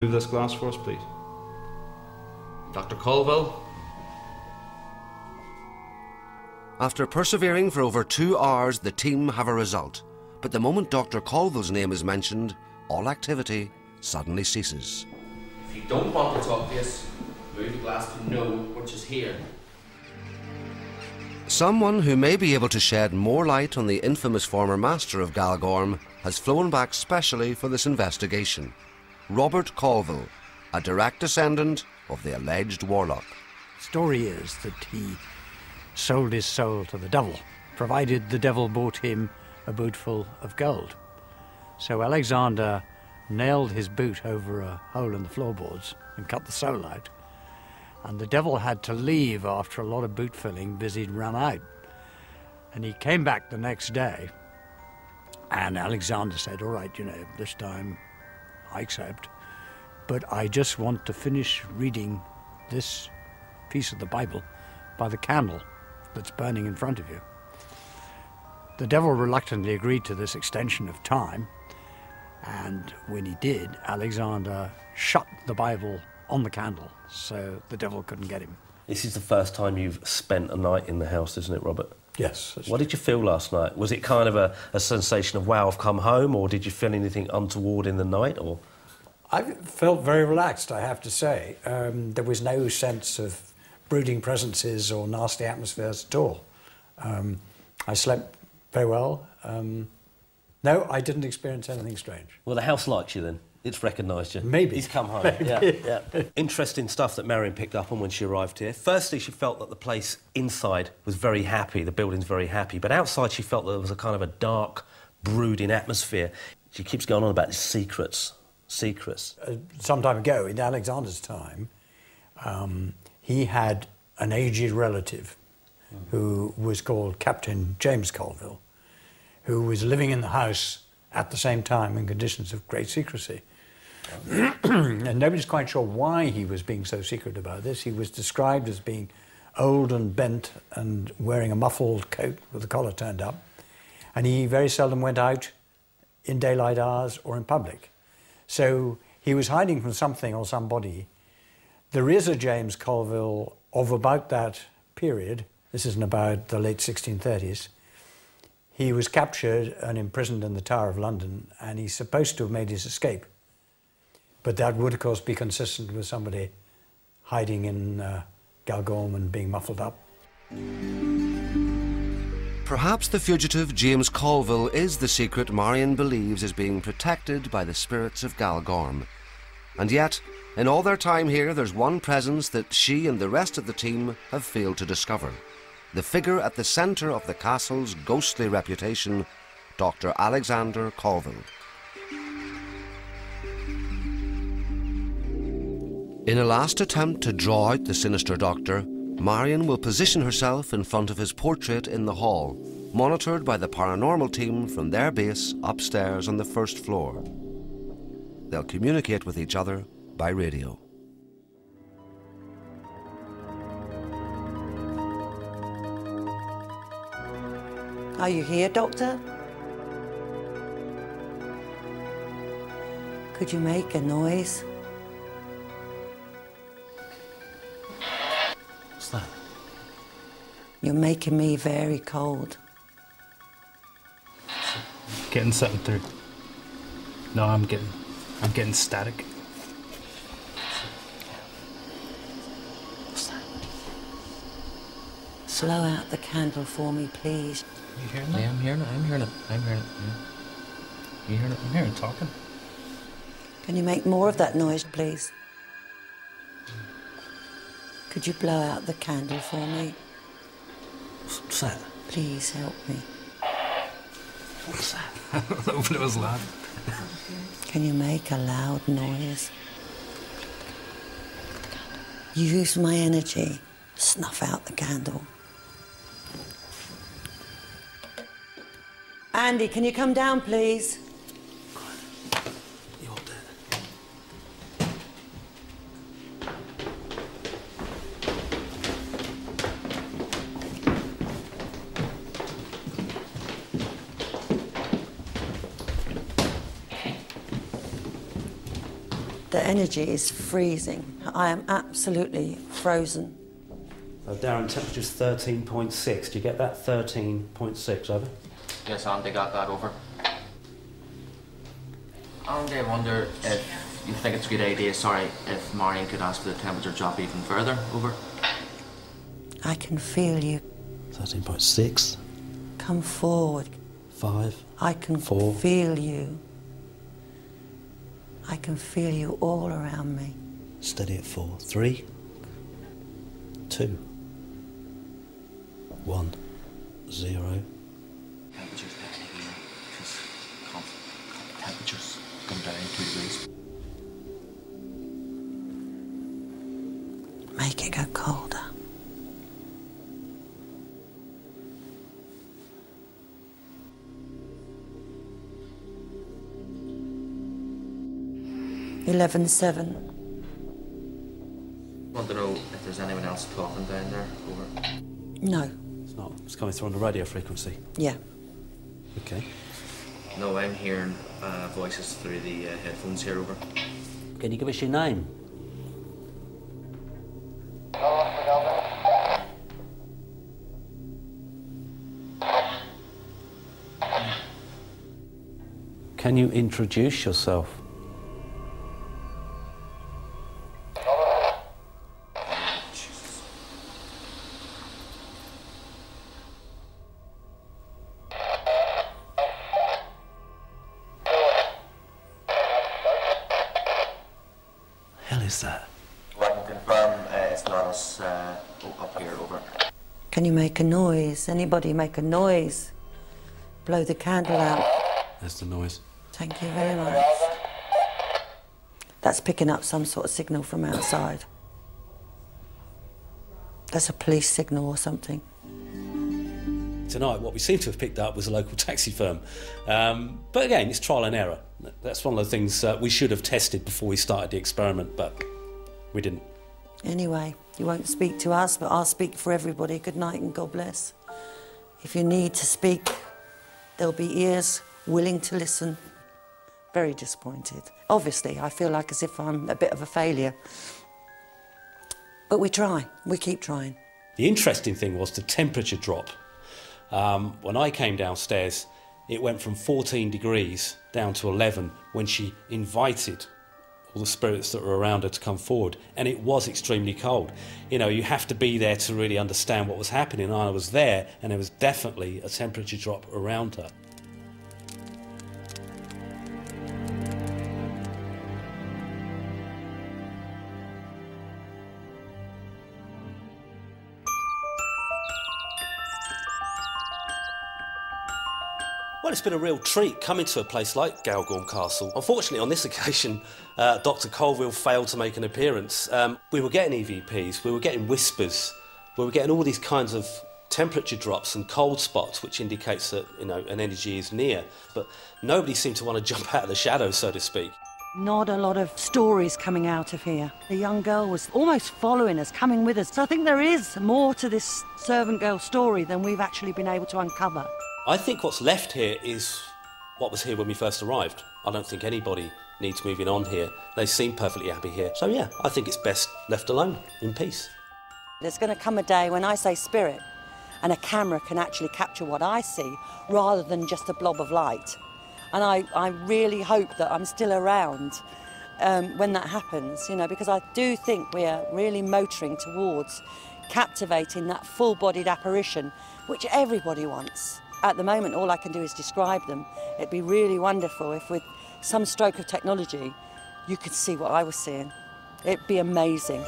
Move this glass for us, please. Dr. Colville. After persevering for over 2 hours, the team have a result. But the moment Dr. Colville's name is mentioned, all activity suddenly ceases. If you don't want to talk to us, move the glass to no, which is here. Someone who may be able to shed more light on the infamous former master of Galgorm has flown back specially for this investigation. Robert Colville, a direct descendant of the alleged warlock. The story is that he sold his soul to the devil, provided the devil bought him a boot full of gold. So Alexander nailed his boot over a hole in the floorboards and cut the soul out. And the devil had to leave after a lot of boot filling because he'd run out. And he came back the next day, and Alexander said, all right, this time I accept, but I just want to finish reading this piece of the Bible by the candle that's burning in front of you. The devil reluctantly agreed to this extension of time, and when he did, Alexander shut the Bible on the candle so the devil couldn't get him. This is the first time you've spent a night in the house, isn't it, Robert? Yes. What did you feel last night? Was it kind of a sensation of, wow, I've come home, or did you feel anything untoward in the night? Or I felt very relaxed, I have to say. There was no sense of brooding presences or nasty atmospheres at all. I slept very well. No, I didn't experience anything strange. Well, the house likes you then. It's recognised you. Maybe. He's come home. Maybe. Yeah. Interesting stuff that Marion picked up on when she arrived here. Firstly, she felt that the place inside was very happy, the building's very happy, but outside she felt that there was a kind of a dark, brooding atmosphere. She keeps going on about secrets. Some time ago, in Alexander's time, he had an aged relative who was called Captain James Colville, who was living in the house at the same time in conditions of great secrecy. And nobody's quite sure why he was being so secret about this. He was described as being old and bent and wearing a muffled coat with the collar turned up. And he very seldom went out in daylight hours or in public. So he was hiding from something or somebody. There is a James Colville of about that period. This is in about the late 1630s. He was captured and imprisoned in the Tower of London, and he's supposed to have made his escape. But that would, of course, be consistent with somebody hiding in Galgorm and being muffled up. Perhaps the fugitive James Colville is the secret Marion believes is being protected by the spirits of Galgorm. And yet, in all their time here, there's one presence that she and the rest of the team have failed to discover. The figure at the centre of the castle's ghostly reputation, Dr. Alexander Colville. In a last attempt to draw out the sinister doctor, Marion will position herself in front of his portrait in the hall, monitored by the paranormal team from their base upstairs on the first floor. They'll communicate with each other by radio. Are you here, Doctor? Could you make a noise? What's that? You're making me very cold. Getting something through. No, I'm getting static. What's that? Blow out the candle for me, please. You hearing that? Yeah, I'm hearing it. Yeah. You hearing it? I'm hearing talking. Can you make more of that noise, please? Could you blow out the candle for me? What's that? Please help me. What's that? I don't know if it was loud. Can you make a loud noise? Use my energy. Snuff out the candle. Andy, can you come down, please? You're dead. The energy is freezing. I am absolutely frozen. So Darren, temperature's 13.6. Do you get that? 13.6, over? Yes, Andy got that over. Andy, I wonder if you think it's a good idea, if Marion could ask for the temperature drop even further, over. I can feel you. 13.6. Come forward. 5. I can 4. feel you. I can feel you all around me. Steady at 4. 3. 2. 1. 0. Temperature's down here. Just temperature's gone down 2 degrees. Make it go colder. $11.7. Want to know if there's anyone else talking down there, over. No. It's not. It's coming through on the radio frequency. Yeah. Okay. No, I'm hearing voices through the headphones here, over. Can you give us your name? Can you introduce yourself? Hell is that? Well, I can confirm it's not us up here, over. Can you make a noise? Anybody make a noise? Blow the candle out. There's the noise. Thank you very much. That's picking up some sort of signal from outside. That's a police signal or something. Tonight, what we seem to have picked up was a local taxi firm. But again, it's trial and error. That's one of the things we should have tested before we started the experiment, but we didn't. Anyway, you won't speak to us, but I'll speak for everybody. Good night and God bless. If you need to speak, there'll be ears willing to listen. Very disappointed. Obviously, I feel like as if I'm a bit of a failure. But we try. We keep trying. The interesting thing was the temperature drop. When I came downstairs, it went from 14 degrees down to 11 when she invited all the spirits that were around her to come forward, and it was extremely cold. You know, you have to be there to really understand what was happening. I was there, and there was definitely a temperature drop around her. Well, it's been a real treat coming to a place like Galgorm Castle. Unfortunately, on this occasion, Dr. Colville failed to make an appearance. We were getting EVPs, we were getting whispers, we were getting all these kinds of temperature drops and cold spots, which indicates that, you know, an energy is near. But nobody seemed to want to jump out of the shadows, so to speak. Not a lot of stories coming out of here. The young girl was almost following us, coming with us. So I think there is more to this servant girl story than we've actually been able to uncover. I think what's left here is what was here when we first arrived. I don't think anybody needs moving on here. They seem perfectly happy here. So yeah, I think it's best left alone, in peace. There's going to come a day when I say spirit and a camera can actually capture what I see rather than just a blob of light. And I really hope that I'm still around when that happens, you know, because I do think we are really motoring towards captivating that full-bodied apparition, which everybody wants. At the moment, all I can do is describe them. It'd be really wonderful if with some stroke of technology, you could see what I was seeing. It'd be amazing.